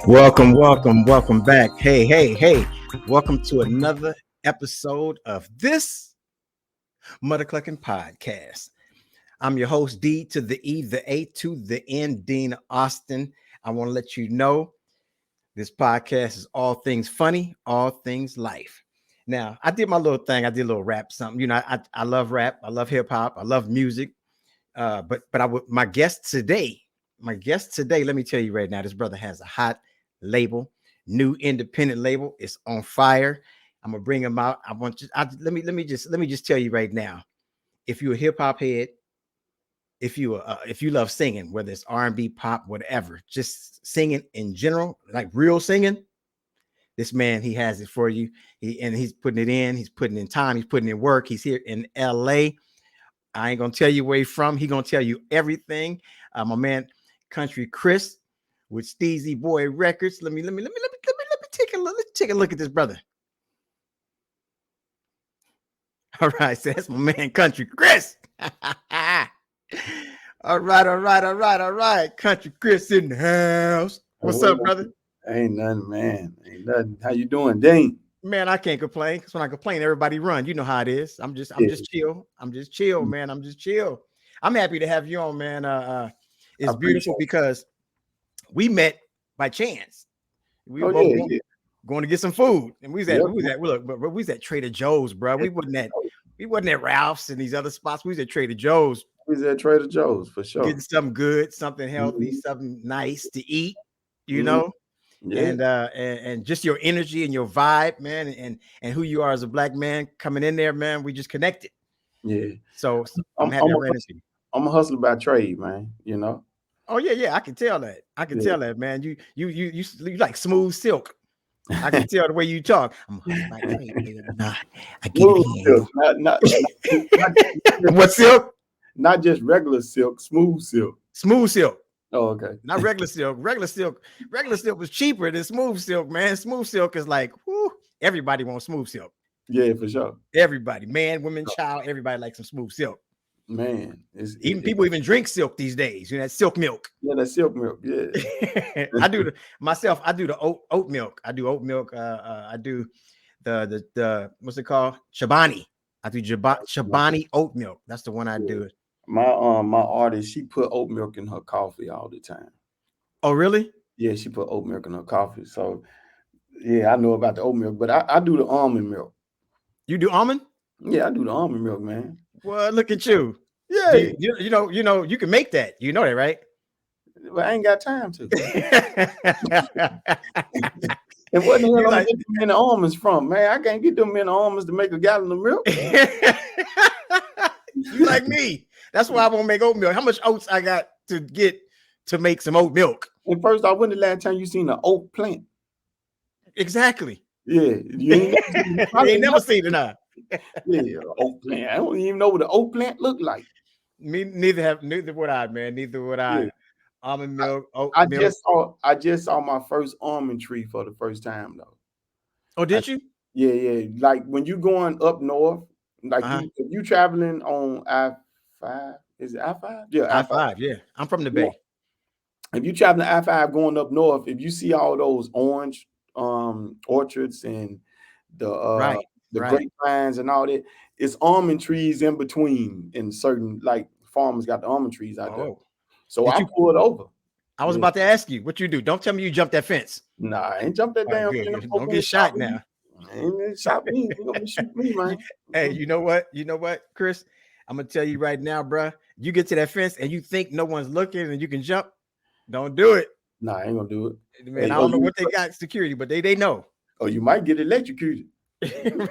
Welcome back. Hey. Welcome to another episode of this MuddaCluckin podcast. I'm your host, D to the E, the A to the N, Dean Austin. I want to let you know this podcast is all things funny, all things life. Now, I did my little thing. I did a little rap, something. You know, I love rap. I love hip hop. I love music. But my guest today, let me tell you right now, this brother has a hot label, new independent label. It's on fire. I'm gonna bring him out. Let me just tell you right now. If you're a hip hop head, if you love singing, whether it's R&B, pop, whatever, just singing in general, like real singing, this man, he has it for you. He's putting it in. He's putting in time. He's putting in work. He's here in LA. I ain't gonna tell you where he's from. He gonna tell you everything. My man, Country Chris with Steezy Boy Records. Let me take a look. Let's take a look at this brother. All right, so that's my man, Country Chris. All right. Country Chris in the house. What's up, brother? Ain't nothing, man. Ain't nothing. How you doing, Dean? Man, I can't complain because when I complain, everybody run. You know how it is. I'm just chill. I'm just chill, man. I'm just chill. I'm happy to have you on, man. It's beautiful because we met by chance. We were both going to get some food, and we was at Trader Joe's, bro. We wasn't at Ralph's and these other spots. We was at Trader Joe's. We was at Trader Joe's for sure. Getting something good, something healthy, something nice to eat. You know. Yeah. And just your energy and your vibe, man, and who you are as a black man coming in there, man. We just connected. Yeah. So I'm happy to run into you. I'm a hustler by trade, man. You know. Oh yeah. I can tell that. Tell that, man. You like smooth silk. I can tell the way you talk. I'm a hustler by trade, baby. Nah, I get it. Not what silk? Not just regular silk, smooth silk. Smooth silk. Oh, okay. Not regular silk. Regular silk was cheaper than smooth silk, man. Smooth silk is like, whoo, everybody wants smooth silk. Yeah, for sure. Everybody, man, woman, child, everybody likes some smooth silk. Man, people even drink silk these days. You know, that silk milk. Yeah, that silk milk. Yeah. I do the oat milk. I do oat milk. I do the what's it called? Chobani. I do Chobani oat milk. That's the one I do. My artist, she put oat milk in her coffee all the time. Oh, really? Yeah, she put oat milk in her coffee. So yeah, I know about the oat milk, but I do the almond milk. You do almond? Yeah, I do the almond milk, man. Well, look at you. Yeah. You know, you can make that. You know that, right? Well, I ain't got time to. And what the hell am I getting many almonds from, man? I can't get them many almonds to make a gallon of milk. You like me. That's why I won't make oat milk. How much oats I got to get to make some oat milk? And first off, when the last time you seen an oat plant? Exactly. Yeah. You ain't never seen it, huh? Yeah, oat plant. I don't even know what an oat plant look like. Neither would I, man. Neither would I. Yeah. Almond milk, oat milk. I just saw my first almond tree for the first time, though. Oh, did you? Yeah. Like when you going up north, like if you traveling on I-5, is it I-5? Yeah, I-5. Yeah, I'm from the Bay. If you traveling I-5 going up north, if you see all those orange orchards and the grapevines and all that, it's almond trees in between. In certain like farmers got the almond trees out there. So I pulled over. I was about to ask you what you do. Don't tell me you jumped that fence. Nah, I ain't jumped that damn fence. Don't get shot now. Ain't shot me. You gonna shoot me, man. Hey, you know what, Chris? I'm gonna tell you right now, bro. You get to that fence and you think no one's looking and you can jump. Don't do it. Nah, I ain't gonna do it. Man, hey, I don't know what they got security, but they know. Oh, you might get electrocuted.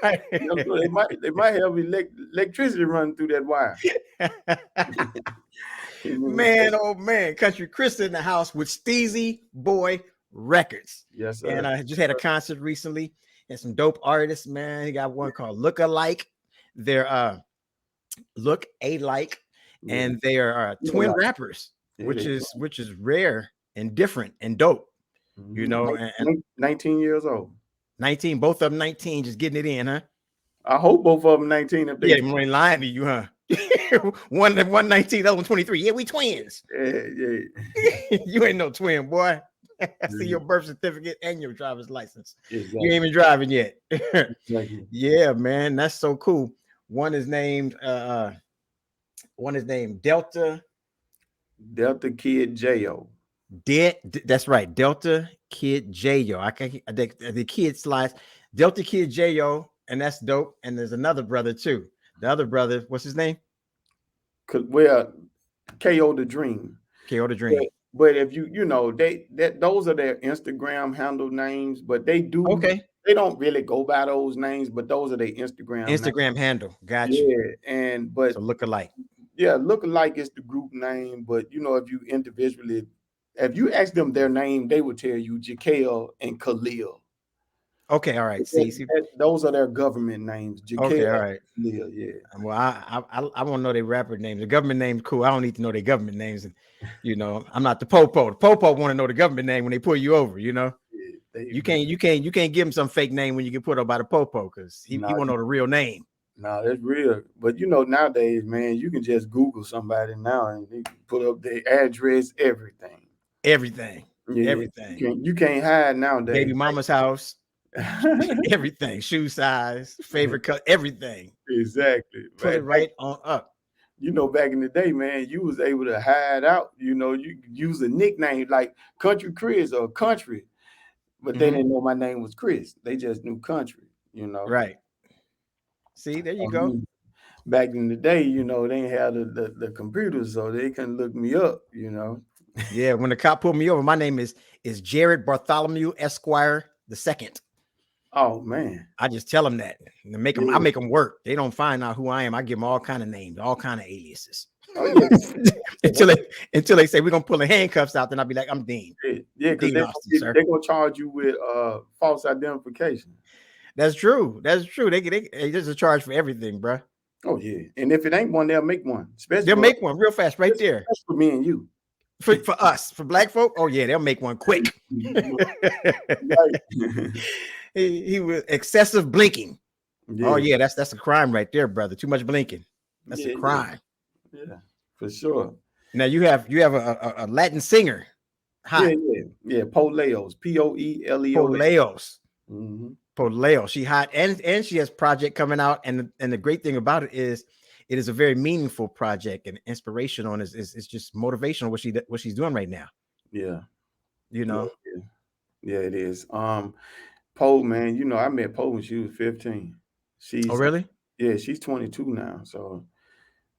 Right. They might have electricity running through that wire. Man, oh man, Country Chris in the house with Steezy Boy Records. Yes, sir. And I just had a concert recently and some dope artists, man. He got one called Look Alike. They're Look Alike, and they are twin rappers, which is rare and different and dope. You know, and 19 years old. 19, both of them 19, just getting it in, huh? I hope both of them 19. If they ain't lying to you, huh? one 19, the other one 23. Yeah, we twins. Yeah. You ain't no twin, boy. I see your birth certificate and your driver's license. You Exactly. ain't even driving yet. Exactly. Yeah, man, that's so cool. One is named Delta. Delta Kid Jo. That's right, Delta Kid Jo. I can't the kid slides Delta Kid Jo, and that's dope. And there's another brother too. The other brother, what's his name? Well, KO the Dream. KO the Dream. But if you know those are their Instagram handle names, but Okay. they don't really go by those names, but those are their Instagram names. Instagram handle. Got you. Yeah, but So look alike. yeah, look alike is the group name, but you know, if you ask them their name, they would tell you Jaquel and Khalil. Okay, all right. See. Those are their government names. Okay, Jaquel all and right. Khalil, yeah. Well, I want to know their rapper names. The government name's cool. I don't need to know their government names. And I'm not the popo. The popo want to know the government name when they pull you over. Yeah, You can't give him some fake name when you get put up by the popo because he won't know the real name. No, that's real. But you know, nowadays, man, you can just Google somebody now and you can put up their address, everything. Everything. Yeah, Everything. you can't hide nowadays. Baby mama's house. Everything. Shoe size, favorite cut, everything. Exactly. Put it right on up. You know, back in the day, man, you was able to hide out. You know, you could use a nickname like Country Chris or Country, but they didn't know my name was Chris. They just knew Country. You know, right? See, there you go. Back in the day, you know, they didn't have the computers, so they couldn't look me up. You know. Yeah, when the cop pulled me over, my name is Jared Bartholomew Esquire II. Oh man, I just tell them that and I make them work. They don't find out who I am. I give them all kind of names, all kind of aliases. Oh yeah. until they say we're gonna pull the handcuffs out, then I'll be like, I'm Dean. Yeah, because they're gonna charge you with false identification. That's true. There's a charge for everything, bro. Oh yeah, and if it ain't one, they'll make one. They'll make one real fast, right there. For me and you. For us, for black folk, oh yeah, they'll make one quick. He was excessive blinking. Yeah. Oh yeah, that's a crime right there, brother. Too much blinking. That's a crime. Yeah, for sure. Now you have a Latin singer. Hot. Yeah. Poleos. Poleos. Poleos. She hot and she has project coming out, and the great thing about it is a very meaningful project and inspirational, and it's just motivational what she's doing right now. Yeah. Yeah, it is. Poe, man, you know, I met Poe when she was 15. Oh really? Yeah, she's 22 now. So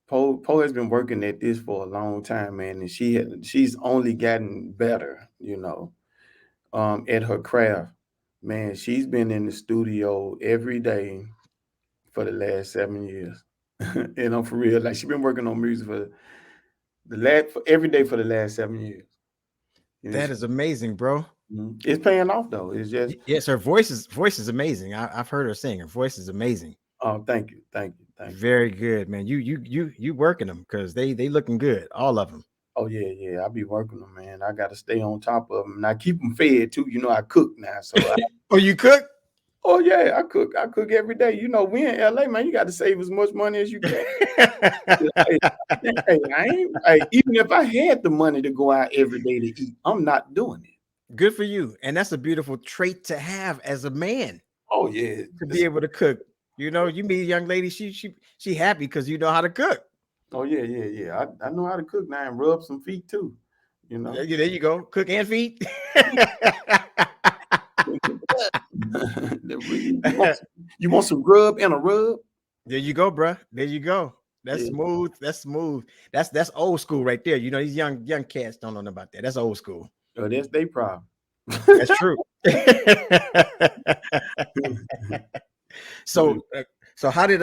Poe has been working at this for a long time, man, and she's only gotten better, at her craft. Man, she's been in the studio every day for the last 7 years. And I'm for real. Like, she's been working on music for every day for the last 7 years. That is amazing, bro. It's paying off though. It's just yes, her voice is amazing. I've heard her sing. Her voice is amazing. Oh, thank you. Very good, man. You working them because they looking good, all of them. Oh yeah. I be working them, man. I got to stay on top of them, and I keep them fed too. You know, I cook now, so. Oh, you cook? Oh yeah, I cook. I cook every day. You know, we in LA, man. You got to save as much money as you can. Even if I had the money to go out every day to eat, I'm not doing it. Good for you, and that's a beautiful trait to have as a man. Oh yeah, to be able to cook. You meet a young lady, she happy because you know how to cook. Oh yeah. I know how to cook now and rub some feet too. There you go, cook and feet. You want some rub and a rub? There you go, bro. There you go. That's smooth. That's smooth. That's old school right there. These young cats don't know about that. That's old school. Oh, that's their problem. That's true. So how did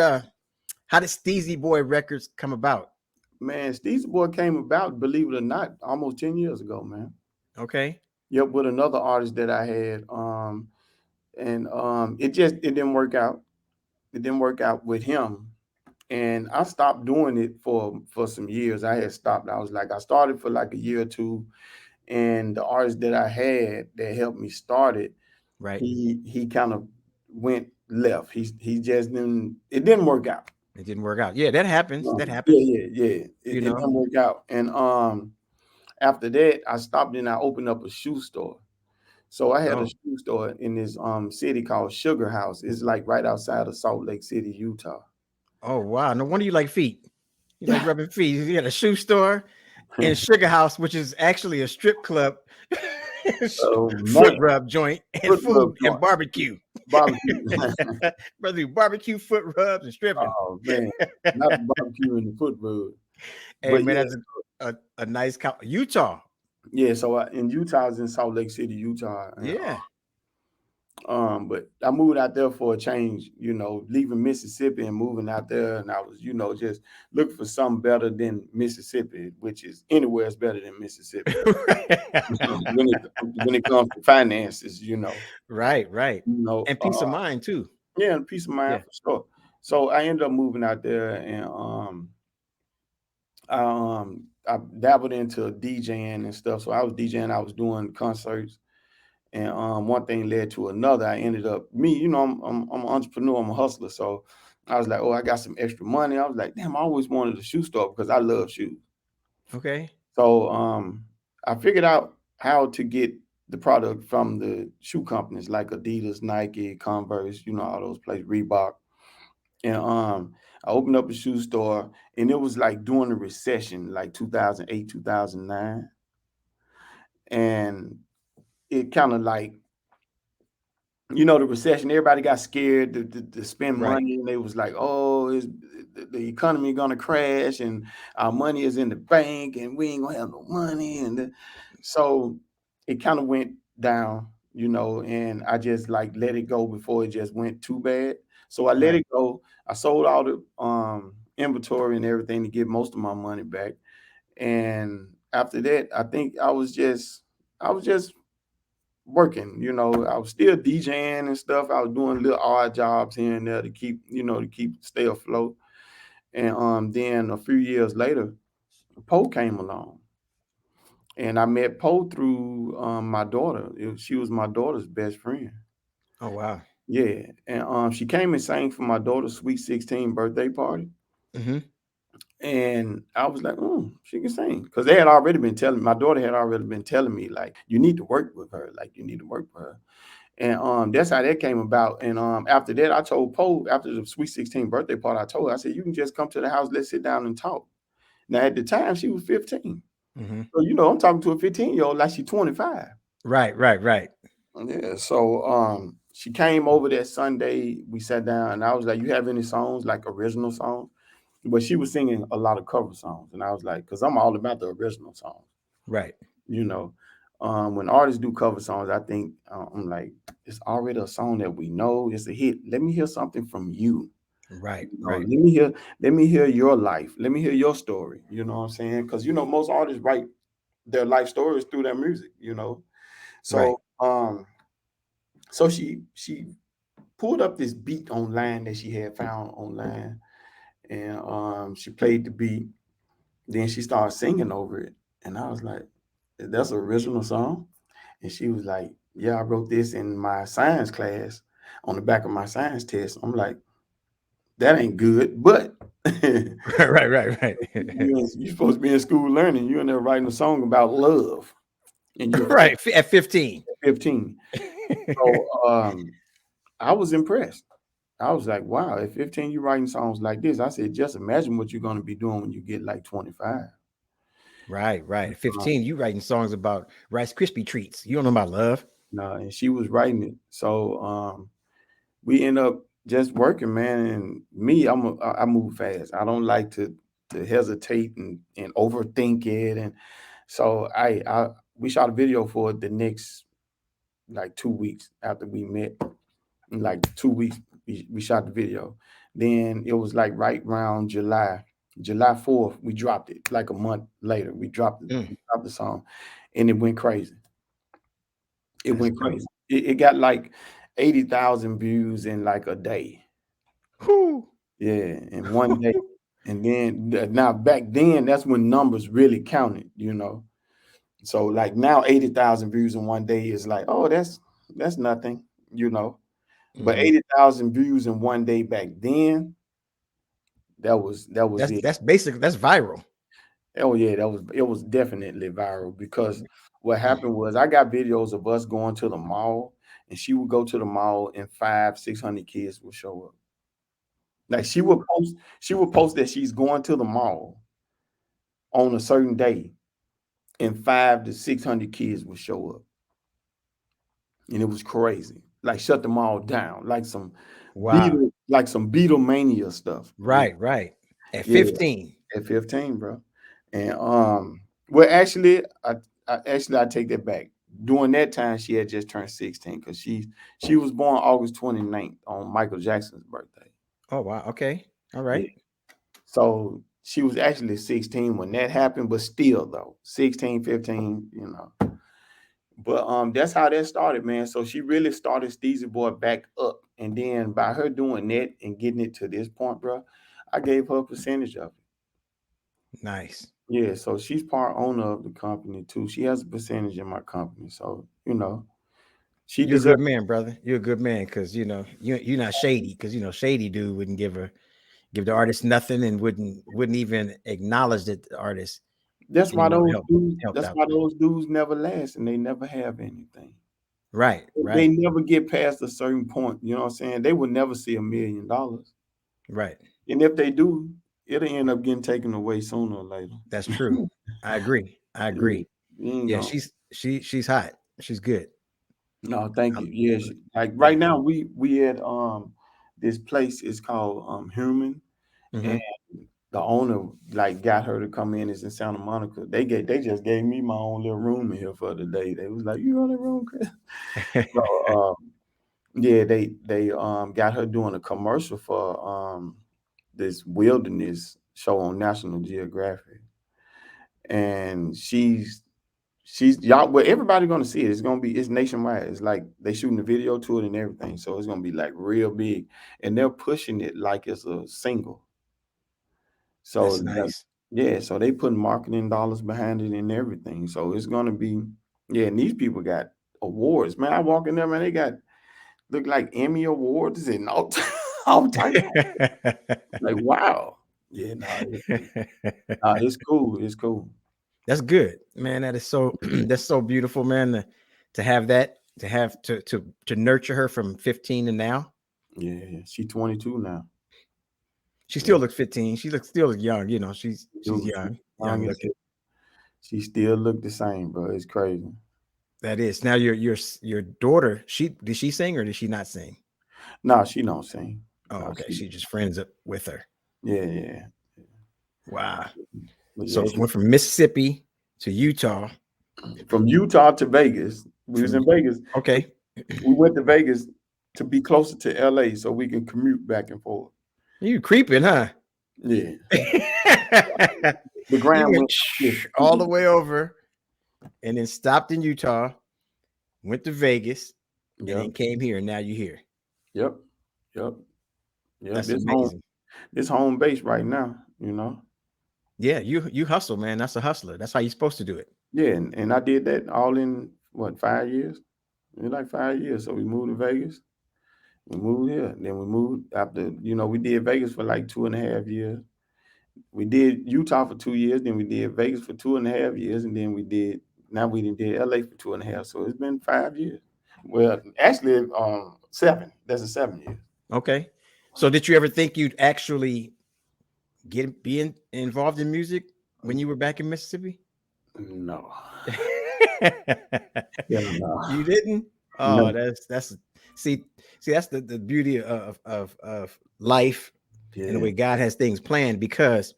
Steezy Boy Records come about? Man, Steezy Boy came about, believe it or not, almost 10 years ago, man. Okay. Yep, with another artist that I had. It didn't work out. It didn't work out with him. And I stopped doing it for some years. I had stopped. I started for like a year or two. And the artist that I had that helped me start it, right? He kind of went left. He just didn't. It didn't work out. It didn't work out. Yeah, that happens. That happens. Yeah. It didn't work out. And after that, I stopped and I opened up a shoe store. So I had a Oh, shoe store in this city called Sugar House. It's like right outside of Salt Lake City, Utah. oh wow. No wonder you like feet. You like Yeah. rubbing feet. You got a shoe store and Sugar House, which is actually a strip club, Oh foot man, rub joint, and foot rub food and joint, barbecue. barbecue. Brother, do barbecue, foot rubs, and stripping. Oh man, not the barbecue and the foot rub. Hey But man, yeah, that's a nice Utah. yeah. So in Utah, I was in Salt Lake City, Utah, and Yeah. but I moved out there for a change, leaving Mississippi and moving out there, and I was, just looking for something better than Mississippi, which is anywhere is better than Mississippi. When it comes to finances, Right, right. you know, And uh, peace of mind too. yeah, and peace of mind Yeah. for sure. So I ended up moving out there, and I dabbled into DJing and stuff. So I was DJing, I was doing concerts, and one thing led to another. I ended up I'm an entrepreneur, I'm a hustler. So I was like, oh, I got some extra money. I was like, damn, I always wanted a shoe store because I love shoes. Okay. So I figured out how to get the product from the shoe companies like Adidas, Nike, Converse, all those places, Reebok. And I opened up a shoe store, and it was like during the recession, like 2008, 2009. And it kind of like, the recession, everybody got scared to spend Right. money, and they was like, oh, is the economy gonna crash, and our money is in the bank, and we ain't gonna have no money. So it kind of went down, and I just like let it go before it just went too bad. So I let Right. it go. I sold all the inventory and everything to get most of my money back. And after that, I think I was just working. I was still DJing and stuff. I was doing little odd jobs here and there to stay afloat. And then a few years later, Poe came along, and I met Poe through my daughter. She was my daughter's best friend. Oh wow. Yeah, and she came and sang for my daughter's sweet 16 birthday party. Hmm. And I was like, she can sing. Because they had already been telling my daughter had already been telling me, like, you need to work with her. Like, you need to work with her. And that's how that came about. And after that, I told Poe, after the sweet 16 birthday party, I told her, I said, you can just come to the house, let's sit down and talk. Now at the time she was 15. Hmm. So I'm talking to a 15-year-old like she's 25. Right, right, right. Yeah. So she came over that Sunday. We sat down, and I was like, you have any songs, like original songs? But she was singing a lot of cover songs. And I was like, because I'm all about the original songs. Right. You know, when artists do cover songs, I think I'm like, it's already a song that we know. It's a hit. Let me hear something from you. Right. Right. Let me hear your life. Let me hear your story. You know what I'm saying? Because most artists write their life stories through their music. Right. So so she pulled up this beat online that she had found online, and she played the beat. Then she started singing over it, and I was like, "That's an original song." And she was like, "Yeah, I wrote this in my science class on the back of my science test." I'm like, "That ain't good," but Right. Right. Right. you're supposed to be in school learning. You're in there writing a song about love, and you're Right. At 15. 15. So I was impressed. I was like, wow, at 15, you're writing songs like this. I said, just imagine what you're going to be doing when you get like 25. Right. Right. At Uh, 15, you writing songs about Rice Krispie treats. You don't know about love. no, and she was writing it. So we end up just working, man. And me, I move fast. I don't like to hesitate and overthink it. And so we shot a video for it the next like 2 weeks after we met. In like 2 weeks, we shot the video. Then it was like right around July 4th, we dropped it. Like a month later, Mm, we dropped the song, and it went crazy. It that's went dope. crazy. It got like 80,000 views in like a day. Whew. Yeah, in one day. And then now back then, that's when numbers really counted. So like now 80,000 views in one day is like, oh, that's nothing. But Hmm. 80,000 views in one day back then, that was it. That's basic. That's viral. Oh yeah, it was definitely viral because what happened was I got videos of us going to the mall, and she would go to the mall and 500-600 kids would show up. Like she would post that she's going to the mall on a certain day, and 500 to 600 kids would show up. And it was crazy. Like shut them all down, like some Wow. Beatlemania stuff. Right. At Yeah, 15. at 15, bro. And well, I take that back. During that time, she had just turned 16 because she was born August 29th on Michael Jackson's birthday. Oh wow. Okay. All Yeah. right. So she was actually 16 when that happened, but still though, 16, 15, But that's how that started, man. So she really started Steezy Boy back up. And then by her doing that and getting it to this point, bro, I gave her a percentage of it. Nice. Yeah, so she's part owner of the company too. She has a percentage in my company. So, she You're a deserves. good man, brother. You're a good man because you're not shady because shady dude wouldn't give the artist nothing and wouldn't even acknowledge that the artist That's why helped out them. those dudes never last and they never have anything. Right. They Right. never get past a certain point. You know what I'm saying? They will never see $1 million. Right. And if they do, it'll end up getting taken away sooner or later. That's true. I agree. I Yeah, agree. you ain't Yeah, gonna. she's hot. She's good. No, thank Um, you. Yes, like yeah. right now we at this place is called Human, and Hmm. the owner like got her to come in. It's in Santa Monica. They just gave me my own little room in here for the day. They was like, "You got a room, Chris?" So yeah, they got her doing a commercial for this wilderness show on National Geographic, and she's y'all. Well, everybody gonna see it. It's nationwide. It's like they shooting the video to it and everything, so it's gonna be like real big, and they're pushing it like it's a single. So That's nice. yeah, so they putting marketing dollars behind it and everything. So it's gonna be, yeah. And these people got awards, man. I walk in there, man. They got look like Emmy awards and all all type. Like wow, yeah, it's cool. It's cool. That's good, man. That is so that's so beautiful, man. To have that, to nurture her from 15 to now. Yeah, she 22 now. She Yeah, still looks 15. She looks still young, she's dude, she's young young as looking. she still look the same, bro. It's crazy. That is. Now your daughter, did she sing or did she not sing? No, she don't sing. Oh, No, okay. she She just friends up with her. yeah. Wow. But So yeah, it she went from Mississippi to Utah. from Utah to Vegas. We was From in Vegas. okay. We went to Vegas to be closer to LA so we can commute back and forth. You creeping, huh? Yeah. The You Grand went went yeah. all the way over and then stopped in Utah, went to Vegas, and then Yep. came here. And now you're here. Yep. Yep. Yep. That's amazing. This home base right now. Yeah, you hustle, man. That's a hustler. That's how you're supposed to do it. Yeah, and I did that all in what 5 years? In like 5 years. So we moved to Vegas. We moved here. Then we moved after, we did Vegas for like 2.5 years. We did Utah for 2 years. Then we did Vegas for 2.5 years. And then now we did LA for 2.5. So it's been 5 years. Well, actually, 7. That's a 7 years. Okay. So did you ever think you'd actually be involved in music when you were back in Mississippi? No. Yeah, You no. didn't? Oh, No. that's see that's the beauty of life and the Yeah. way God has things planned, because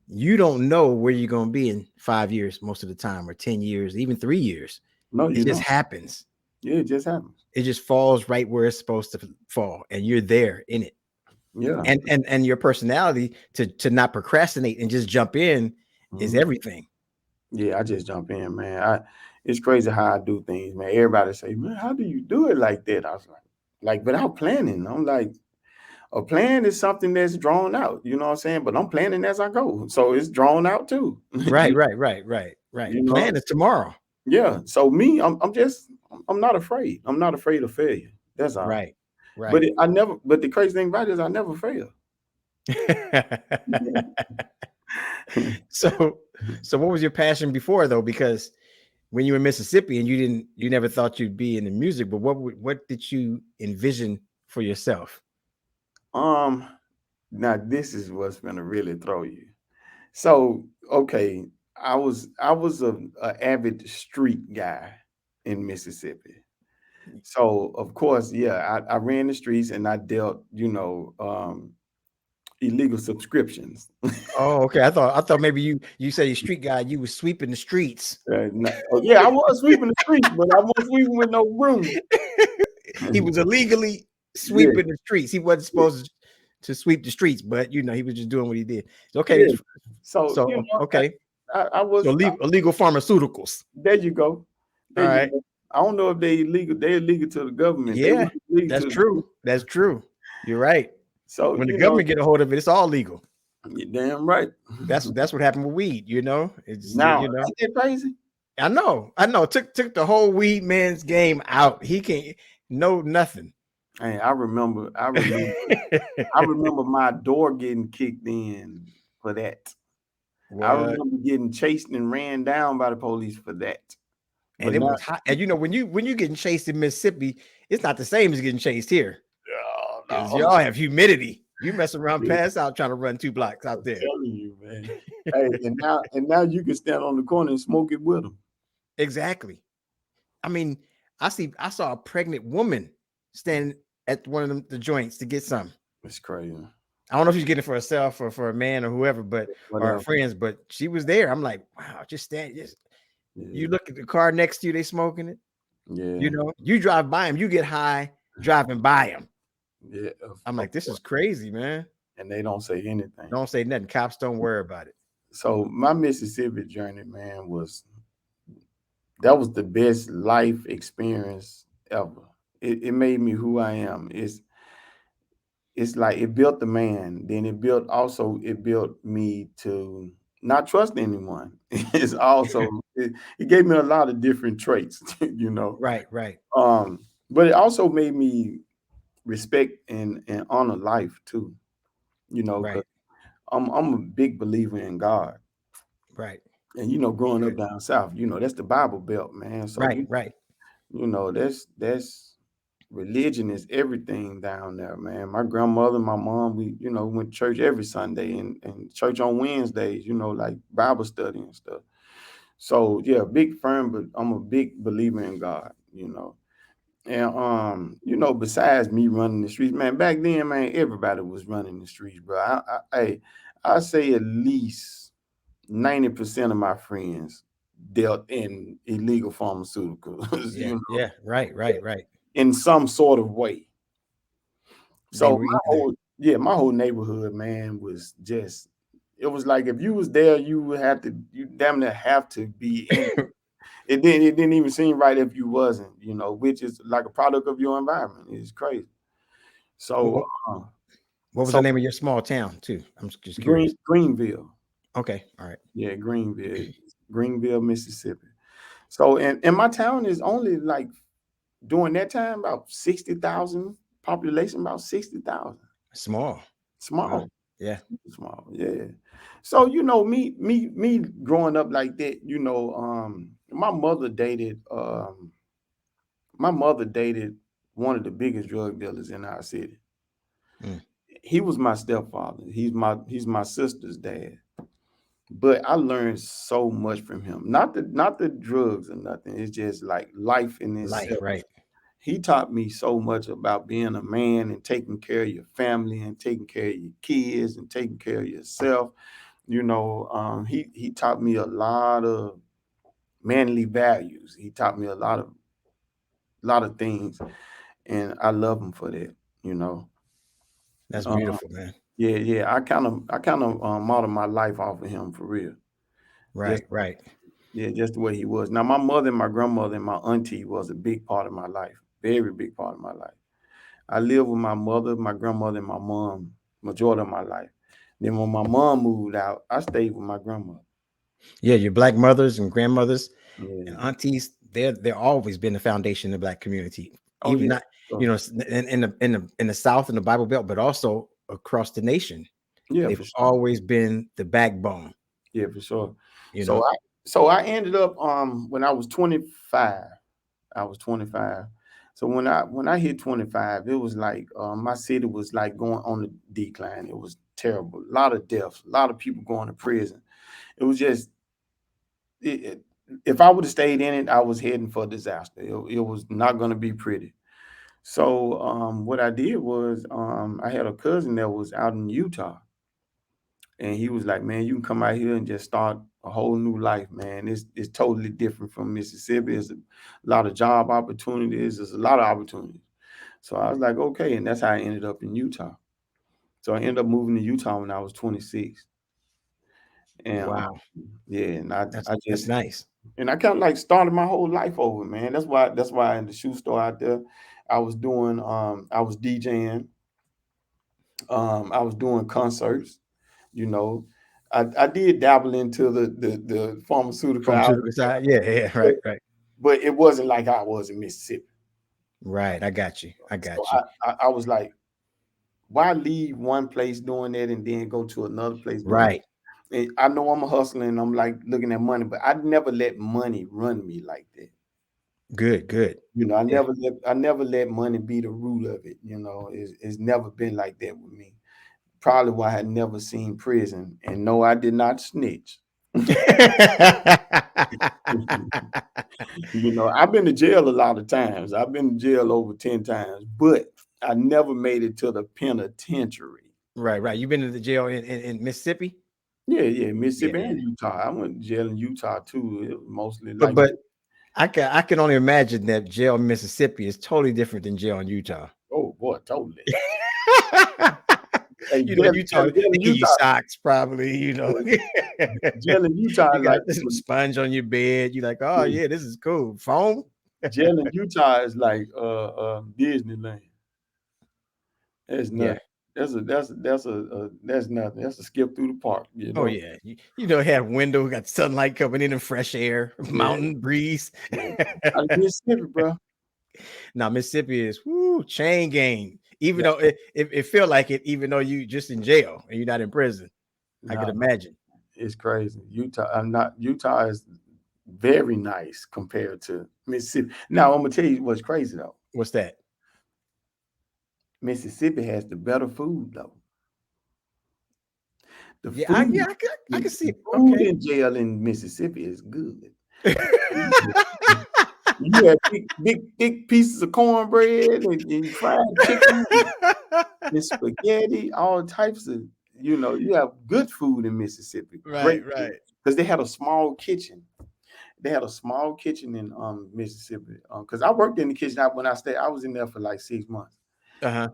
you don't know where you're going to be in 5 years most of the time, or 10 years, even 3 years. No, It you just don't. happens. Yeah, it just happens. It just falls right where it's supposed to fall, and you're there in it. Yeah. And your personality to not procrastinate and just jump in is Mhm. everything. Yeah, I just jump in, man. It's crazy how I do things, man. Everybody say, man, how do you do it like that? I was like without planning. I'm like, a plan is something that's drawn out, you know what I'm saying? But I'm planning as I go. So it's drawn out too. Right, you, right. you know? Plan is tomorrow. Yeah. So me, I'm not afraid. I'm not afraid of failure. That's all. Right, right. But the crazy thing about it is I never fail. So, what was your passion before though? Because when you were in Mississippi and you never thought you'd be in the music, but what did you envision for yourself? Now this is what's gonna really throw you. So, okay, I was a avid street guy in Mississippi. So of course, yeah, I ran the streets and I dealt, illegal subscriptions. Oh, okay. I thought maybe you said you street guy, you was sweeping the streets. Oh, yeah, I was sweeping the streets, but I wasn't sweeping with no broom. He was illegally Yeah, sweeping the streets. He wasn't yeah, supposed to sweep the streets, but he was just doing what he did. Okay, yeah. So okay. I So was illegal pharmaceuticals. there. You go, All there you right. go. I don't know if they illegal. They're illegal to the government. They Yeah, weren't illegal that's to the true. street. That's true. You're right. So When the government get a hold of it, it's all legal. you're damn right. That's what happened with weed. It's Now, ain't that crazy? I know. Took the whole weed man's game out. He can't know nothing. Hey, I remember my door getting kicked in for that. I What? remember getting chased and ran down by the police for that. And But it now, was hot. And when you getting chased in Mississippi, it's not the same as getting chased here. oh, Because no, y'all have humidity. You mess around, yeah, pass out trying to run 2 blocks out I'm there. telling you, man. Hey, and now you can stand on the corner and smoke it with them. Exactly. I mean, I saw a pregnant woman standing at one of the joints to get some. It's crazy. I don't know if she's getting it for herself or for a man or whoever, or her Whatever. friends, but she was there. I'm like, wow, just stand. You Yeah, look at the car next to you, they smoking it. yeah, You drive by them, you get high driving by them. yeah. I'm like, this is crazy, man. And they don't say anything. Don't say nothing. Cops don't worry about it. So my Mississippi journey, man, that was the best life experience ever. It made me who I am. It's like it built the man. Then it built me to not trust anyone. It's also it gave me a lot of different traits, you know. Right, right, But it also made me respect and honor life too, because right, I'm a big believer in God. right. And growing up Good. down south, that's the Bible Belt, man. So Right, right. that's religion is everything down there, man. My grandmother, my mom, we went to church every Sunday and church on Wednesdays, like Bible study and stuff. So yeah, big firm, but I'm a big believer in God. And besides me running the streets, man, back then, man, everybody was running the streets, bro. I say at least 90% of my friends dealt in illegal pharmaceuticals, Yeah, yeah. Right, right, right. in some sort of way. They So were either my whole neighborhood, man, was just it was like if you was there, you damn near have to be in it. It didn't even seem right if you wasn't, which is like a product of your environment. It's crazy. So what, what was the so name of your small town too? I'm just curious. Greenville. Okay, all right. Yeah, Greenville, Mississippi. So and my town is only like during that time about 60,000 population, about 60,000. Small. Wow. Small, Yeah. small, yeah. So me growing up like that, my mother dated one of the biggest drug dealers in our city. Mm. He was my stepfather. He's my sister's dad. But I learned so much from him. Not the drugs or nothing. It's just like life in Life, itself. right. He taught me so much about being a man and taking care of your family and taking care of your kids and taking care of yourself. He taught me a lot of manly values. He taught me a lot of things, and I love him for that. You know, That's uh, beautiful, man. yeah, yeah. I kind of model my life off of him for real. Just Right, right. yeah, just the way he was. Now, my mother and my grandmother and my auntie was a big part of my life, very big part of my life. I lived with my mother, my grandmother, and my mom majority of my life. Then when my mom moved out, I stayed with my grandmother. Yeah, your black mothers and grandmothers and Yeah. aunties, they're always been the foundation of the black community. Oh Even yeah. not, So, in the South and the Bible Belt, but also across the nation. Yeah, They've for sure. always been the backbone. Yeah, for sure. You So know. I ended up when I was 25. I was 25. So when I hit 25, it was like my city was like going on the decline. It was terrible. A lot of deaths, a lot of people going to prison. It was just if I would have stayed in it, I was heading for disaster. It was not going to be pretty. So what I did was I had a cousin that was out in Utah, and he was like, "Man, you can come out here and just start a whole new life, man. It's totally different from Mississippi. There's a lot of job opportunities. There's a lot of opportunities." So I was like, "Okay," and that's how I ended up in Utah. So I ended up moving to Utah when I was 26, and Wow. yeah, and I That's just nice. and I kind of like started my whole life over, man. That's why in the shoe store out there, I was doing I was DJing, I was doing concerts, you know. I did dabble into the pharmaceutical out, Pharmaceutical side. Yeah, yeah, but, right, right. but it wasn't like I was in Mississippi. Right. I got you. I So got you. I was like, why leave one place doing that and then go to another place doing Right. it? And I know I'm a hustler and I'm like looking at money, but I never let money run me like that. Good, good. You know, Yeah. I never let money be the root of it. You know, it's never been like that with me. Probably why I had never seen prison. And no, I did not snitch. You know, I've been to jail a lot of times. I've been to jail over 10 times, but I never made it to the penitentiary. Right, right. You've been to the jail in Mississippi? Yeah, yeah, Yeah, Mississippi yeah. and Utah. I went to jail in Utah too. It was mostly But like, but I can only imagine that jail in Mississippi is totally different than jail in Utah. oh boy, totally. Hey, You know, Utah, jail they in give you Utah, socks probably, you know. jail in Utah, You got like some sponge on your bed. You're like, oh yeah, this is cool. Foam? jail in Utah is like Disneyland. That's Yeah. nothing. That's nothing. That's a skip through the park, you Oh know. yeah. You don't have window, got sunlight coming in and fresh air, Yeah, mountain breeze. yeah. Out of Mississippi, bro. Now Mississippi is chain gang. Even Yeah, though it feel like it, even though you just in jail and you're not in prison. I could nah, imagine. it's crazy. Utah, I'm not. Utah is very nice compared to Mississippi. Now I'm gonna tell you what's crazy though. What's that? Mississippi has the better food though. The Yeah, I food, yeah, I can see the it. food Okay. in jail in Mississippi is good. You have big pieces of cornbread and fried chicken and spaghetti, all types of, you have good food in Mississippi, Right, great food, right. because they had a small kitchen. They had a small kitchen in Mississippi. Because I worked in the kitchen when I stayed. I was in there for like 6 months. Uh-huh.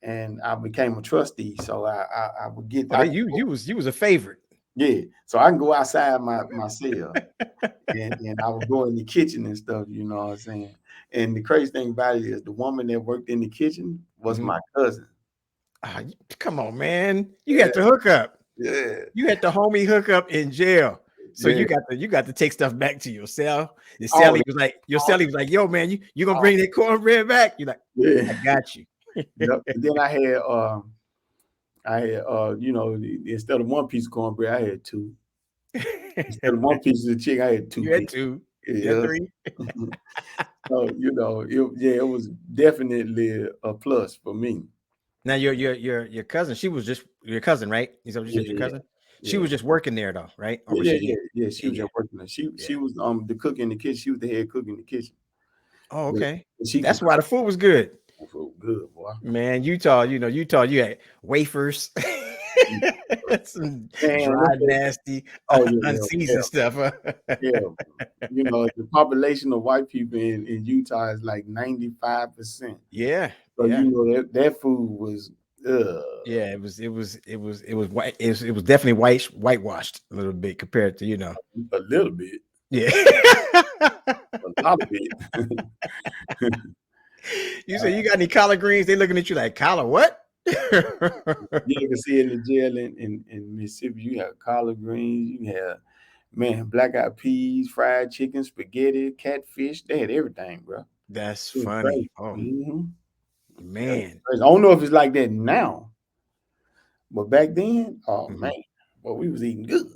And I became a trustee, so I would get Oh, you was a favorite. yeah, so I can go outside my cell and I would go in the kitchen and stuff, you know what I'm saying? And the crazy thing about it is the woman that worked in the kitchen was Mhm. my cousin. Come on, man. You Yeah, had to hook up. yeah, You had the homie hook up in jail. So yeah. you got to take stuff back to your cell. The All cellie was like, your all cellie was like, yo, man, you gonna all bring that cornbread back? You're like, yeah. I got you. Yep. And then instead of one piece of cornbread, I had two. Instead of one piece of chicken, I had two You had pieces. two. You had Yeah. three. So, it was definitely a plus for me. Now your cousin, she was just your cousin, right? Is that what you Yeah, said, your cousin? She yeah. was just working there though, right? Or Yeah, was yeah, she? yeah, yeah. She Yeah, was yeah, just working there. She yeah. she was the cook in the kitchen. She was the head cook in the kitchen. Oh, But okay. she could That's why the food was good. cook food good, boy. Man, Utah, Utah, you had wafers, some Man, dry, nasty, oh yeah, yeah, unseasoned stuff. Huh? yeah. The population of white people in Utah is like 95%. Yeah, So yeah, that food was yeah. It was white. It was definitely whitewashed a little bit compared to a little bit, Yeah. a lot of it. You say you got any collard greens? They looking at you like collard what? You can see in the jail in Mississippi, you have collard greens, you have black eyed peas, fried chicken, spaghetti, catfish. They had everything, bro. That's It was crazy. funny. Oh Mm-hmm. Yeah, man. crazy. I don't know if it's like that now, But back then, oh man, well, we was eating good.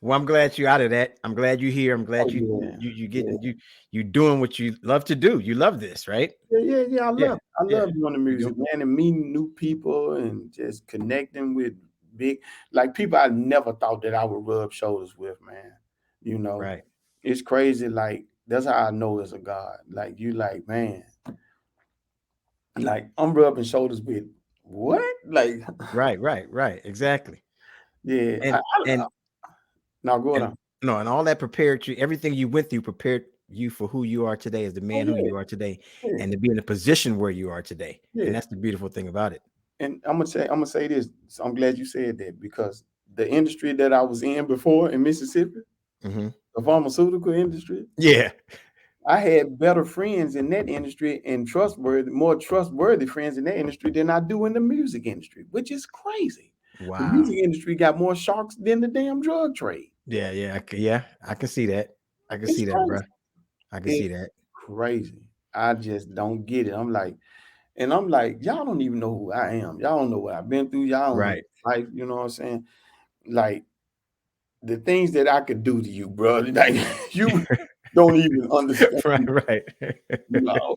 Well, I'm glad you're out of that. I'm glad you're here. I'm glad Oh, yeah. you getting you doing what you love to do. You love this, right? Yeah. Yeah, I yeah. love doing the You do. music, man, and meeting new people and just connecting with big, like people I never thought that I would rub shoulders with, man. You know, Right. it's crazy. Like that's how I know it's a God. Like you, like man, like I'm rubbing shoulders with what? Like Right. Exactly. yeah. And and Now go and on. no, and all that prepared you. Everything you went through prepared you for who you are today, as the Oh man who yeah, you are today, yeah, and to be in a position where you are today. And yeah. that's the beautiful thing about it. And I'm gonna say this. So I'm glad you said that because the industry that I was in before in Mississippi, Mm-hmm. the pharmaceutical industry, Yeah. I had better friends in that industry and more trustworthy friends in that industry than I do in the music industry, which is crazy. The Wow. music industry got more sharks than the damn drug trade. Yeah. I can see that. I can It's see that, crazy. bro. I can see It's that. crazy. I just don't get it. I'm like, y'all don't even know who I am. Y'all don't know what I've been through. Y'all don't know Right. life. You know what I'm saying? Like the things that I could do to you, bro. Like you don't even understand. Right. No.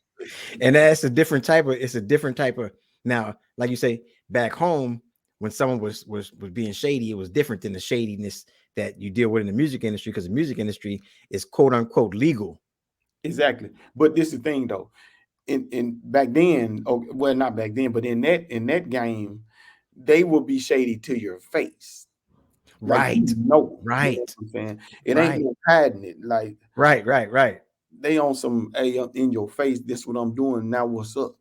And that's a different type of. It's a different type of. Now, like you say, back home, when someone was being shady, it was different than the shadiness that you deal with in the music industry, because the music industry is quote unquote legal. Exactly. But this is the thing though. In back then, oh, well, not back then, but in that game, they will be shady to your face. Like Right. you know what Right. I'm saying? It ain't Right. no hiding it. Like Right. they on some hey in your face, this what I'm doing. Now what's up?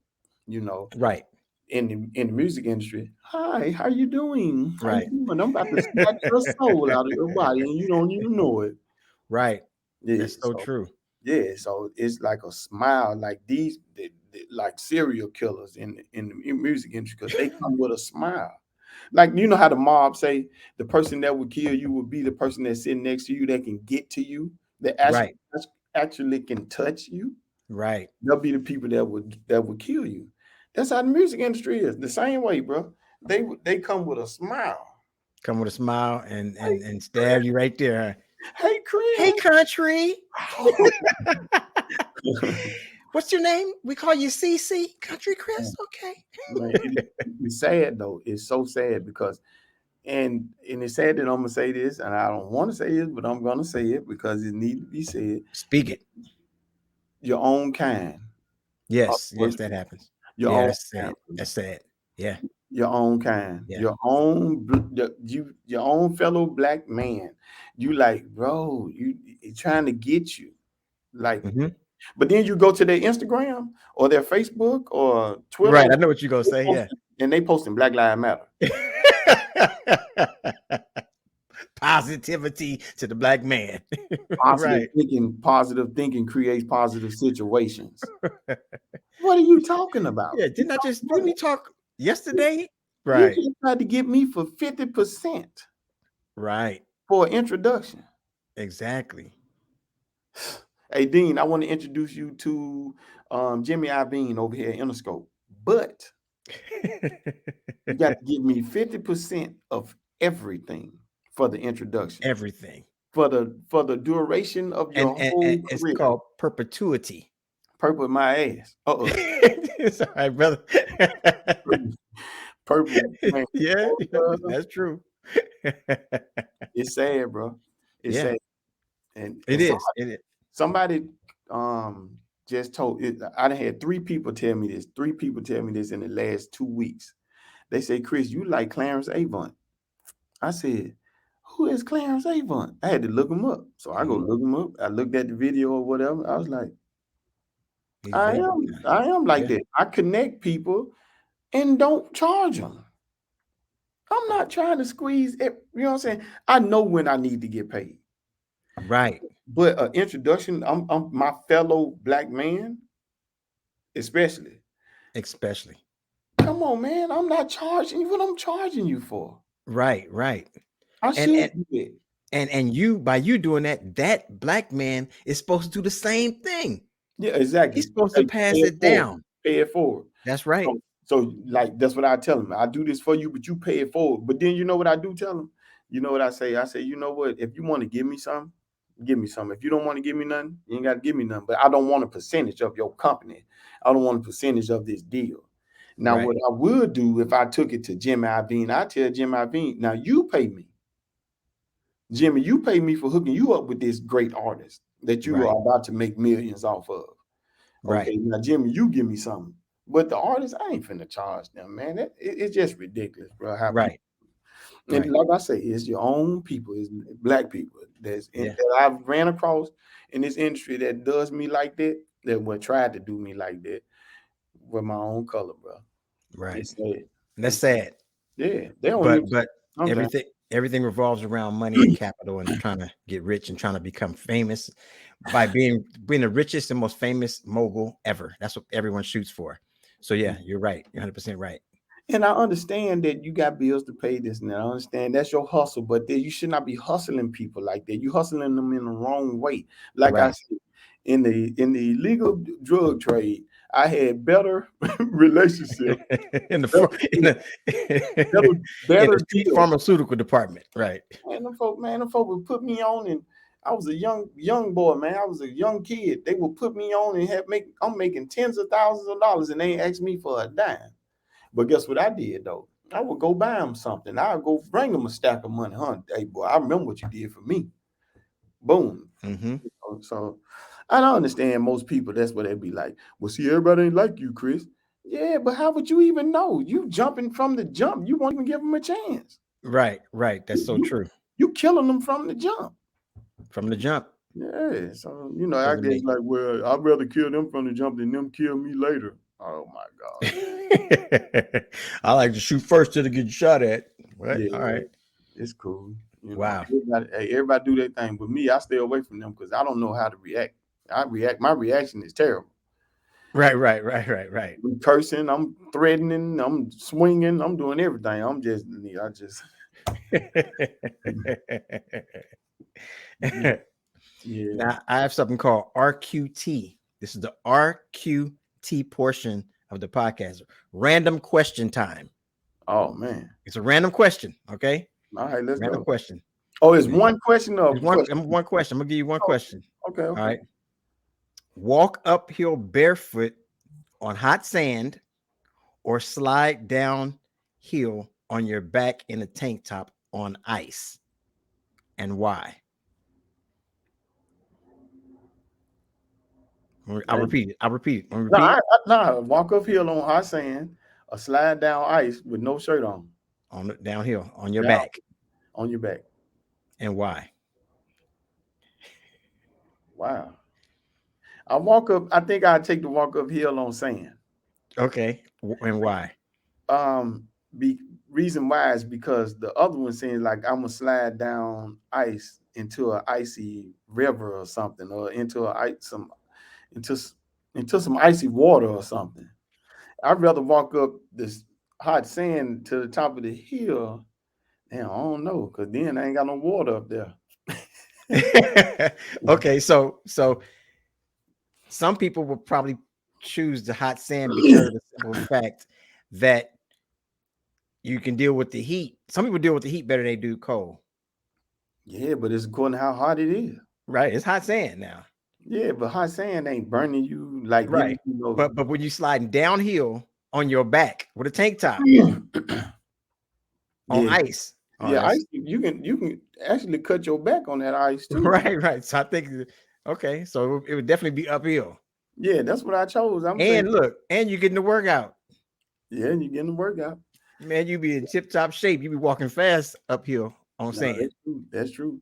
You know, Right. in the music industry. Hi, how you doing? How you Right. doing? I'm about to snatch your soul out of your body and you don't even know it. Right. Yeah. That's so true. Yeah, so it's like a smile, like like serial killers in the music industry because they come with a smile. Like you know how the mob say the person that would kill you would be the person that's sitting next to you that can get to you, that Right. actually can touch you. Right. They'll be the people that would kill you. That's how the music industry is. The same way, bro. They come with a smile. Come with a smile Hey, and stab you right there. hey, Hey, Chris. country. What's your name? We call you CC. Country Chris. Okay. Man, it's sad though. It's so sad because and it's sad that I'm gonna say this, and I don't want to say it, but I'm gonna say it because it needs to be said. Speak it. Your own kind are Yes, worse that people. happens. Your Yeah, own that's sad. kind. That's sad. Yeah, Your own kind. yeah. Your own fellow black man. You like, bro, you trying to get you. Like, Hmm. but then you go to their Instagram or their Facebook or Twitter, Right. I know what you're gonna say. Yeah. and they posting Black Lives Matter. Positivity to the black man. Right. Positive thinking creates positive situations. What are you talking about? Yeah. Didn't we talk yesterday? You Right. just tried to get me for 50% Right. for an introduction. Exactly. Hey Dean, I want to introduce you to Jimmy Iovine over here at Interscope. But you got to give me 50% of everything for the introduction. Everything. For the duration of your And whole it's career. called perpetuity. Purple my ass. It's all right, brother. Purple man. Yeah, that's true. It's sad, bro. It's Yeah, sad. And it is. It is. somebody just told it. I done had three people tell me this. Three people tell me this in the last 2 weeks. They say, Chris, you like Clarence Avant. I said, who is Clarence Avant? I had to look him up. So I go Mhm. look him up. I looked at the video or whatever. I was like, He's I very am, kind. I am like Yeah, that. I connect people and don't charge them. I'm not trying to squeeze it. You know what I'm saying? I know when I need to get paid. right. But an introduction, I'm my fellow black man, especially. Especially. Come on, man. I'm not charging you what I'm charging you for. Right. I And should do it. and you, by you doing that, that black man is supposed to do the same thing. Yeah, He's exactly. supposed to Pay pass it it forward. down. Pay it forward. That's right. So like that's what I tell them. I do this for you, but you pay it forward. But then you know what I do tell them? You know what I say? I say, you know what? If you want to give me some, give me some. If you don't want to give me nothing, you ain't got to give me nothing. But I don't want a percentage of your company. I don't want a percentage of this deal. Now, what I would do if I took it to Jimmy Iovine, I tell Jimmy Iovine, now you pay me. Jimmy, you pay me for hooking you up with this great artist that you are about to make millions off of. Okay, now Jimmy, you give me something. But the artist, I ain't finna charge them, man. It's just ridiculous, bro. And like I say, it's your own people, it's black people that I've ran across in this industry that does me like that would try to do me like that with my own color, bro. Right. It's sad. That's sad. Yeah, they don't but everything revolves around money and capital and trying to get rich and trying to become famous by being the richest and most famous mogul ever. That's what everyone shoots for. So yeah, you're right. You're 100% right. And I understand that you got bills to pay this, and I understand that's your hustle, but you should not be hustling people like that. You hustling them in the wrong way. Like I said, in the illegal drug trade, I had better relationship in the pharmaceutical department, right? And them folk would put me on, and I was a young boy, man. I was a young kid. They would put me on and I'm making tens of thousands of dollars, and they ain't asked me for a dime. But guess what I did though? I would go buy them something. I would go bring them a stack of money, huh? Hey boy, I remember what you did for me. Boom. So I don't understand most people. That's what they'd be like. Well, see, everybody ain't like you, Chris. Yeah, but how would you even know? You jumping from the jump. You won't even give them a chance. Right. That's so true. You killing them from the jump. Yeah. So I guess like, well, I'd rather kill them from the jump than them kill me later. Oh my God. I like to shoot first to get shot at. What? Yeah, all right. It's cool. Wow. Everybody do their thing, but me, I stay away from them because I don't know how to react. My reaction is terrible. Right. I'm cursing, I'm threatening, I'm swinging, I'm doing everything. I just. Yeah. Now I have something called RQT. This is the RQT portion of the podcast. Random question time. Oh man, it's a random question. Okay. All right, let's random go. question. Oh, it's one question or one question. I'm gonna give you one question. Okay. All right. Walk uphill barefoot on hot sand, or slide downhill on your back in a tank top on ice, and why? I'll repeat it. No, walk uphill on hot sand or slide down ice with no shirt on. Downhill on your back. On your back. And why? Wow. I think I'd take the walk uphill on sand. Okay. And why? Reason why is because the other one seems like I'm gonna slide down ice into an icy river or something, or into some icy water or something. I'd rather walk up this hot sand to the top of the hill. Damn, I don't know, because then I ain't got no water up there. Okay, so some people will probably choose the hot sand because of the simple fact that you can deal with the heat. Some people deal with the heat better than they do cold. Yeah, but it's according to how hot it is. Right, it's hot sand now. Yeah, but hot sand ain't burning you like right. But when you sliding downhill on your back with a tank top on ice. Ice, you can actually cut your back on that ice too. Right. So I think okay, so it would definitely be uphill. Yeah, that's what I chose. Look, and you're getting the workout. Yeah, and you're getting the workout. Man, you be in tip-top shape. You be walking fast uphill on sand. That's true.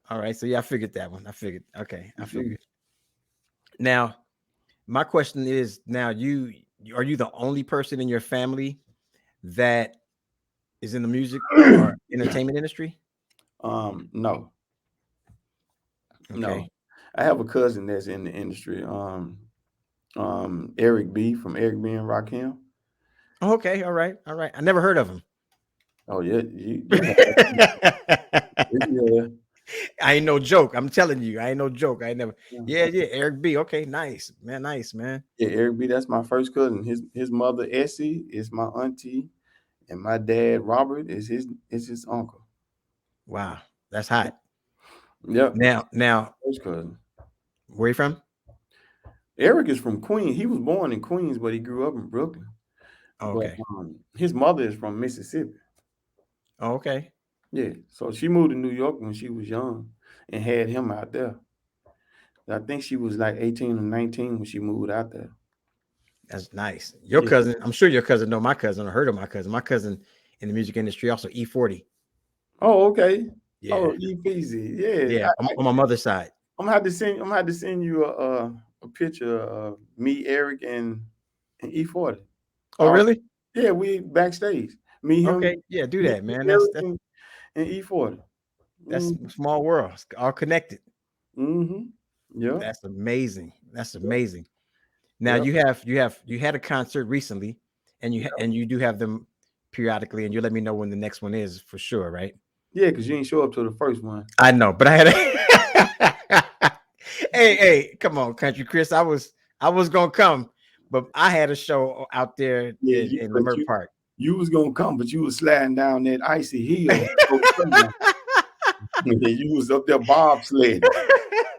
All right, so yeah, I figured that one. I figured. Now, my question is: now, are you the only person in your family that is in the music or entertainment industry? No. Okay. No. I have a cousin that's in the industry. Eric B from Eric B and Rakim. Okay, all right. I never heard of him. Oh yeah, yeah. I ain't no joke. I'm telling you, I ain't no joke. I ain't never. Yeah. Yeah, Eric B. Okay, nice, man. Nice, man. Yeah, Eric B. That's my first cousin. His mother Essie is my auntie, and my dad Robert is his uncle. Wow, that's hot. Yep. Now, First cousin. where you from? Eric is from Queens. He was born in Queens, but he grew up in Brooklyn. Oh, But okay. his mother is from Mississippi. Oh, okay. Yeah. So she moved to New York when she was young and had him out there. I think she was like 18 or 19 when she moved out there. That's nice. Your Yeah. cousin, I'm sure your cousin know my cousin or heard of my cousin. My cousin in the music industry, also E-40. Oh, okay. Yeah. Oh, easy. Yeah. Yeah. On my mother's side. I'm gonna have to send you a picture of me, Eric, and E-40. Oh, really? Yeah, we backstage. Me, him, Okay. Yeah, do me, that, man. Eric, and E-40. That's Mm-hmm. small world. It's all connected. Mm-hmm. Yep. That's amazing. That's Yep. amazing. Now Yep. you had a concert recently, and you do have them periodically, and you let me know when the next one is for sure, right? Yeah, because you didn't show up to the first one. I know, but I had a hey, come on, Country Chris. I was gonna come, but I had a show out there Yeah, in Lamert Park. you was gonna come, but you was sliding down that icy hill. You was up there bobsledding.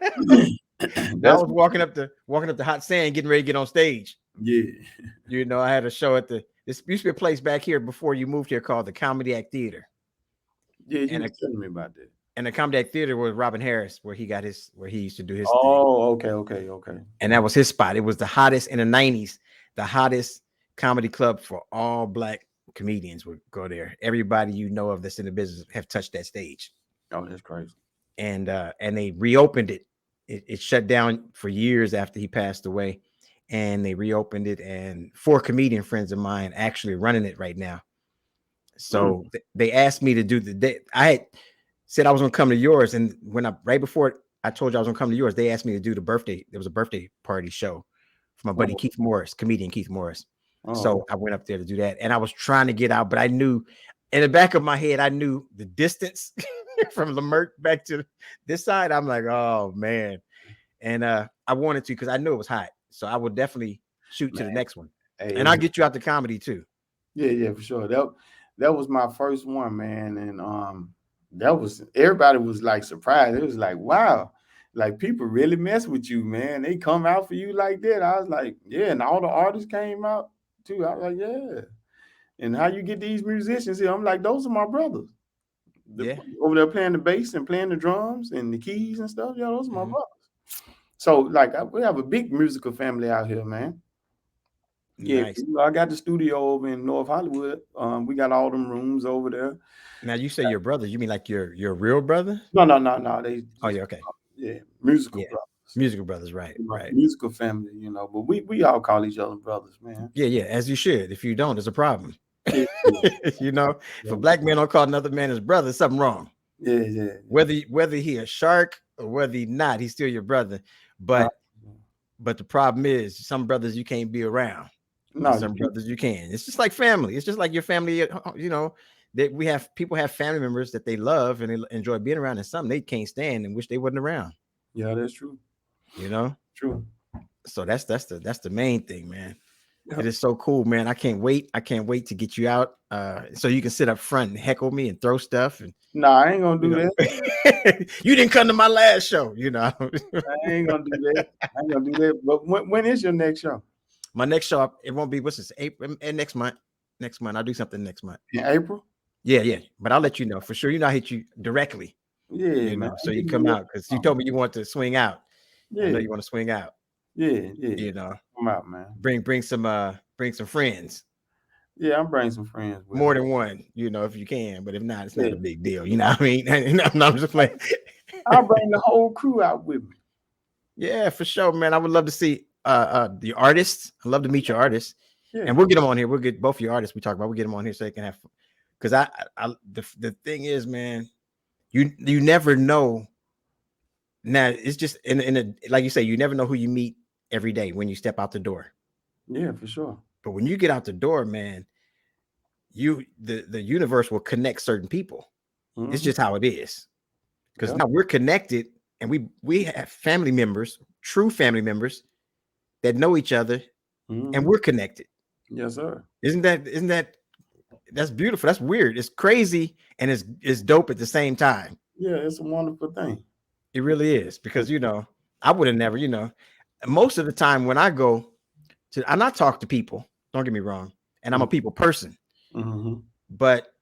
I That's was walking up the hot sand, getting ready to get on stage. yeah. You know, I had a show at this used to be a place back here before you moved here called the Comedy Act Theater. Yeah, you And was telling me about that. and the Comedy Act Theater was Robin Harris, where he used to do his thing. Oh, okay. And that was his spot. It was the hottest in the 90s, the hottest comedy club for all Black comedians would go there. Everybody you know of that's in the business have touched that stage. Oh, that's crazy. And they reopened it. It shut down for years after he passed away. And they reopened it, and 4 comedian friends of mine actually running it right now. So they asked me to do the day. I had said I was gonna come to yours, and when right before I told you I was gonna come to yours, they asked me to do the birthday. There was a birthday party show for my buddy Keith Morris, comedian Keith Morris. So I went up there to do that, and I was trying to get out, but I knew in the back of my head, I knew the distance from Lamert back to this side. I'm like, oh man, and I wanted to because I knew it was hot, so I would definitely shoot to the next one, and I'll get you out to comedy too. Yeah, for sure. That was my first one, man, and that was everybody was like surprised. It was like, wow, like people really mess with you, man. They come out for you like that. I was like, yeah, and all the artists came out too. I was like, yeah. And how you get these musicians here? I'm like, those are my brothers. Over there playing the bass and playing the drums and the keys and stuff. Yeah, those are my brothers. So like we have a big musical family out here, man. Nice. Yeah, I got the studio over in North Hollywood. We got all them rooms over there. Now you say your brothers, you mean like your real brother? No. They just, oh yeah, okay. Musical brothers. Musical brothers, right. Musical family, but we all call each other brothers, man. Yeah, as you should. If you don't, there's a problem. If a Black man don't call another man his brother, something wrong. Yeah. Whether he a shark or whether he not, he's still your brother. But the problem is some brothers you can't be around. No, some brothers you can. It's just like family. It's just like your family. That people have family members that they love and they enjoy being around, and some they can't stand and wish they wasn't around. Yeah, that's true. True. So that's the main thing, man. Yep. It is so cool, man. I can't wait to get you out so you can sit up front and heckle me and throw stuff. And I ain't gonna do that. You didn't come to my last show, I ain't gonna do that. But when is your next show? My next show, it won't be what's this, April and next month. I'll do something next month. In April? Yeah. But I'll let you know for sure. I hit you directly. Yeah, man. So you come out because you told me you want to swing out. Yeah. I know you want to swing out. Yeah. Come out, man. Bring some friends. Yeah, I'm bringing some friends. More than one, if you can. But if not, it's not a big deal. You know what I mean? I'm just playing. I'll bring the whole crew out with me. Yeah, for sure, man. I would love to see the artists. I'd love to meet your artists. Yeah. And we'll get them on here. We'll get both of your artists we talk about. We'll get them on here so they can have fun. Because the thing is, man, you never know. Now it's just in a like you say, you never know who you meet every day when you step out the door. Yeah, for sure. But when you get out the door, man, the universe will connect certain people. Mm-hmm. It's just how it is. because now we're connected, and we have family members, true family members that know each other, and we're connected. Yes, sir. Isn't that that's beautiful? That's weird. It's crazy, and it's dope at the same time. Yeah, it's a wonderful thing. It really is, because I would have never, most of the time when I go to, and I talk to people, don't get me wrong, and I'm a people person, but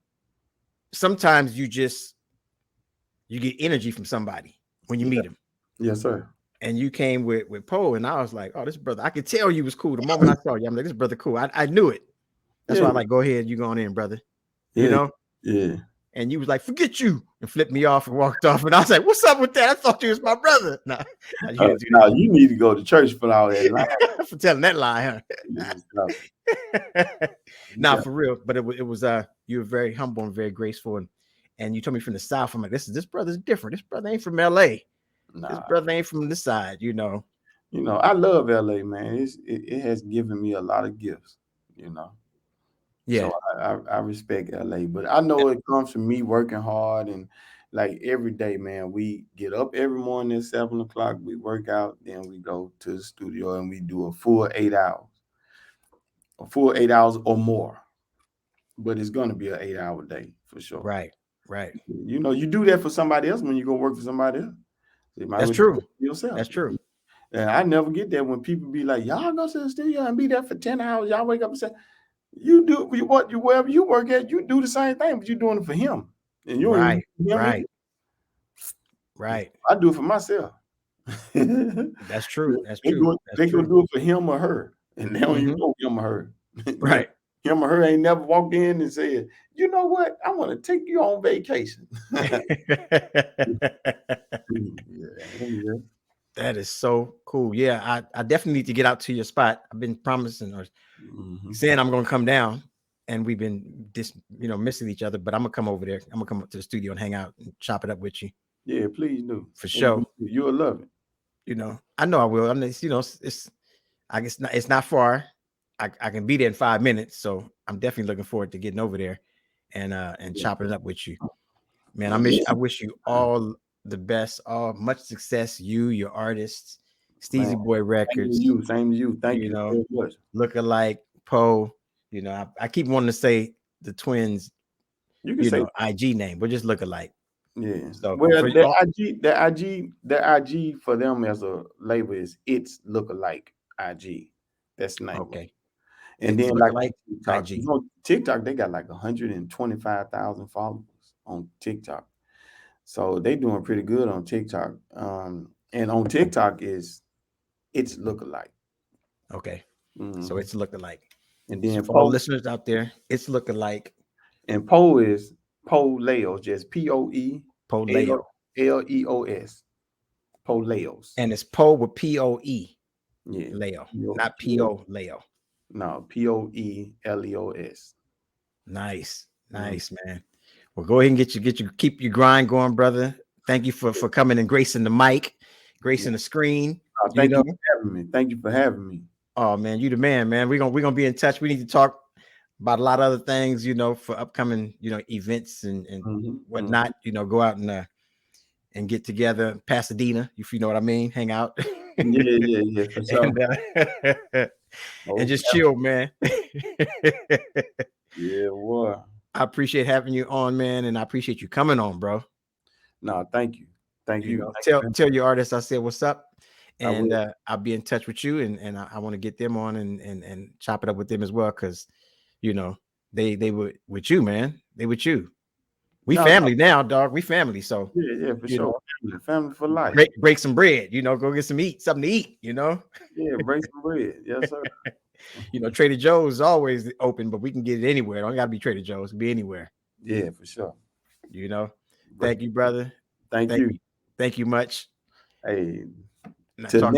sometimes you get energy from somebody when you meet them. Yes, sir. And you came with Poe, and I was like, oh, this brother, I could tell you was cool. The moment I saw you, I'm like, this brother cool. I knew it. That's why I like, go ahead, you go on in, brother. Yeah. And you was like, forget you, and flipped me off and walked off. And I was like, what's up with that? I thought you was my brother. No, you need to go to church for all that lie. For telling that lie, huh? Nah, for real. But it was you were very humble and very graceful, and you told me from the South. I'm like, this brother's different. This brother ain't from LA. This brother ain't from this side, I love LA, man. It has given me a lot of gifts, Yeah. So I respect LA, but I know it comes from me working hard, and like every day, man, we get up every morning at 7 o'clock, we work out, then we go to the studio and we do a full 8 hours. A full 8 hours or more. But it's gonna be an 8-hour day for sure. Right. You do that for somebody else when you go work for somebody else. That's true. Yourself. That's true. And I never get that when people be like, y'all go to the studio and be there for 10 hours. Y'all wake up and say, you do wherever you work at, you do the same thing, but you're doing it for him. And you right. I do it for myself. That's true. That's true. They gonna do it for him or her, and they don't even know him or her. Right. Him or her ain't never walked in and said, you know what? I want to take you on vacation. That is so cool. Yeah, I definitely need to get out to your spot. I've been promising or saying I'm going to come down, and we've been missing each other, but I'm going to come over there. I'm going to come up to the studio and hang out and chop it up with you. Yeah, please do. For sure. You'll love it. I know I will. I mean, I guess it's not far. I can be there in 5 minutes, so I'm definitely looking forward to getting over there and chopping it up with you, man. I wish you all the best, all much success. You, your artists, Steezy Boy Records. Same to you. Thank you very much. Lookalike Poe. I keep wanting to say the twins. You can say IG name, but just Lookalike. Yeah. So the IG for them as a label is It's Lookalike IG. That's the name. Okay. And then like TikTok, they got like 125,000 followers on TikTok. So they doing pretty good on TikTok. And on TikTok It's Lookalike. Okay. So It's Lookalike. And then for all listeners out there, It's Lookalike. And Poe is Poe Leos, just Poe. Poe Leo. Leos. Poe Leos. And it's Poe with Poe. Yeah. Leo. Not P.O. Leo. No, Poeleos. Nice, man. Well, go ahead and keep your grind going, brother. Thank you for coming and gracing the mic, gracing the screen. Thank you for having me. Thank you for having me. Oh man, you the man, man. We're gonna be in touch. We need to talk about a lot of other things, for upcoming, events and whatnot. Go out and get together, Pasadena, if you know what I mean. Hang out. Yeah, for sure. And just chill, man. Yeah, boy. I appreciate having you on, man, and I appreciate you coming on, bro. No, thank you. Thank you. Tell your artists I said what's up, and I'll be in touch with you, and I want to get them on and chop it up with them as well, because they were with you, man. They with you. We family now, dog. We family. So yeah, for sure. Family for life. Break some bread, go get something to eat, Yeah, break some bread. Yes, sir. Trader Joe's is always open, but we can get it anywhere. Don't gotta be Trader Joe's, it can be anywhere. Yeah, for sure. Thank you, brother. Thank you. Thank you much. Hey, till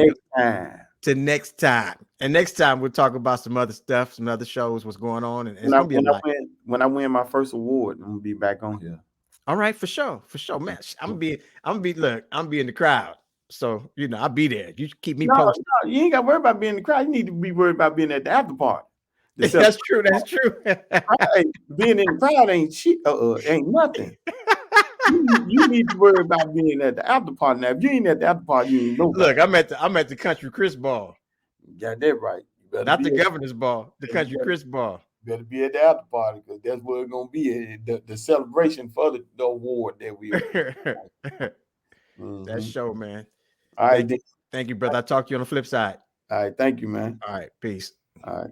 next time. And next time we'll talk about some other stuff, some other shows, what's going on. And it's gonna be when I win my first award, I'm gonna be back on here. All right, for sure, man. I'm gonna be in the crowd. So I'll be there. You keep me posted. No, you ain't gotta worry about being in the crowd. You need to be worried about being at the after party. That's true. Being in the crowd ain't shit. Ain't nothing. You need to worry about being at the after party. Now, if you ain't at the after party, you ain't nobody. Look, I'm at the country Chris ball. Got that right. You better Not be the governor's ball, the country Chris ball. Better be at the after party because that's where it's gonna be the celebration for the award that we That show, man. All right, thank you, brother. I'll talk to you on the flip side. All right, thank you, man. All right, peace. All right.